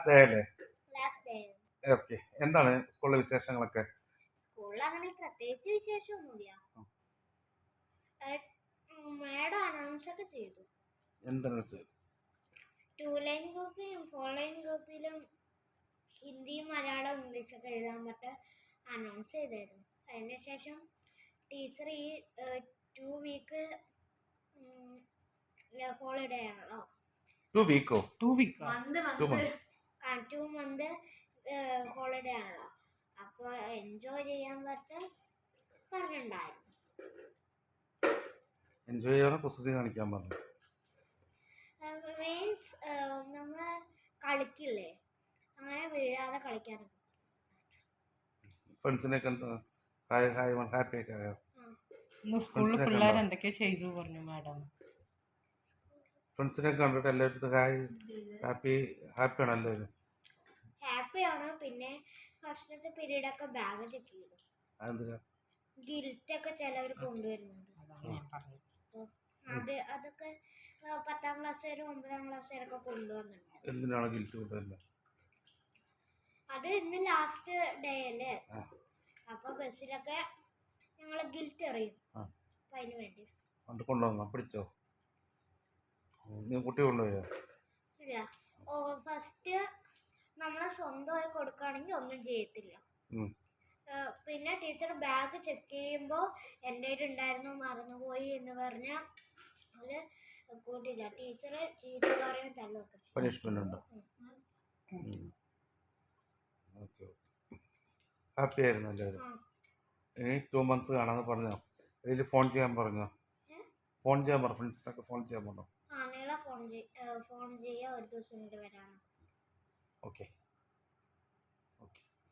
Day അല്ലേ? Last day. Okay. എന്താണ് സ്കൂളിലെ വിശേഷങ്ങളൊക്കെ? സ്കൂളിൽ അങ്ങനെ പ്രത്യേകിച്ച് വിശേഷമൊന്നുമില്ല. മാഡം അനൗൺസ് ഒക്കെ ചെയ്തു. എന്താണ് ചെയ്തു? 2 ലൈൻ ഗ്രൂപ്പിലും 4 ലൈൻ ഗ്രൂപ്പിലും ഹിന്ദിയും മലയാളം ഇംഗ്ലീഷൊക്കെ എഴുതാൻ പറ്റുക അനൗൺസ് ചെയ്തായിരുന്നു. അതിനുശേഷം ടീച്ചർ ഈ 2 വീക്ക് ഹോളിഡേ ആണല്ലോ. 2 വീക്കോ? 2 വീക്ക് മന്ത് 2 മന്ത് ഹോളിഡേ ആണല്ലോ. അപ്പോൾ എൻജോയ് ചെയ്യാൻ പറഞ്ഞിട്ടുണ്ടായിരുന്നു. എൻജോയ് ചെയ്യാനോ കുസൃതി കാണിക്കാൻ പറഞ്ഞു? മീൻസ് നമ്മൾ കളിക്കില്ലേ, അങ്ങനെ വീഴാതെ കളിക്കാനൊക്കെ. ഫ്രണ്ട്സിനെയൊക്കെ ഹാപ്പി ഒക്കെ ആയോ? സ്കൂളിൽ പിള്ളേർ എന്തൊക്കെയാ ചെയ്തു പറഞ്ഞു മാഡം? ഫ്രണ്ട്സിനെ കണ്ടിട്ട് എല്ലാവരും ഹാപ്പിയാണ് എല്ലാവരും? ഹാപ്പിയാണ്. പിന്നെ ഫസ്റ്റത്തെ പീരീഡ് ഒക്കെ ബാഗ് ചെക്ക് ചെയ്തു. അതെന്തിനാ? ഗിൽറ്റ് ഒക്കെ ചിലവർ കൊണ്ടുവരുന്നുണ്ട്. അതൊക്കെ 10ാം ക്ലാസ്സുകാരും 9ാം ക്ലാസ്സുകാരൊക്കെ കൊണ്ടുവന്നിട്ടുണ്ട്. എന്തിനാണ് ഗിൽറ്റ് കൊണ്ടുവരുന്നത്? അത് ഇന്ന് ലാസ്റ്റ് ഡേ അല്ലേ, അപ്പൊ ബസ്സിലൊക്കെ ഞങ്ങൾ ഗിൽറ്റ് എറിയും. അപ്പൊ അതിന് വേണ്ടി കൊണ്ടുവന്നോ? പിടിച്ചോ? നീ കുട്ടി കൊണ്ടുപോയോ? ഇല്ല. ഫസ്റ്റ് നമ്മളെ സ്വന്തമായി കൊടുക്കുകയാണെങ്കിൽ ഒന്നും ചെയ്യത്തില്ല. പിന്നെ ടീച്ചർ ബാഗ് ചെക്ക് ചെയ്യുമ്പോൾ എൻ്റെ ഉണ്ടായിരുന്നു, മറന്നുപോയി എന്ന് പറഞ്ഞാൽ അത് കൂട്ടില്ല. ടീച്ചർ ചീത്ത പറയും, തല്ലൊക്കെ. പണിഷ്മെന്റ് ഉണ്ടോ? ഓക്കെ. ഹാപ്പി ആയിരുന്നു എല്ലാവരും? ഇനി 2 മന്ത്സ് കാണാമെന്ന് പറഞ്ഞോ? ഇതിൽ ഫോൺ ചെയ്യാൻ പറഞ്ഞോ? ഫോൺ ചെയ്യാൻ പറഞ്ഞു? ഫ്രണ്ട്സിനൊക്കെ ഫോൺ ചെയ്യാൻ പറഞ്ഞോ? നീളെ ഫോൺ ചെയ്യുക, ഒരു ദിവസം വരാണ്. ഓക്കെ.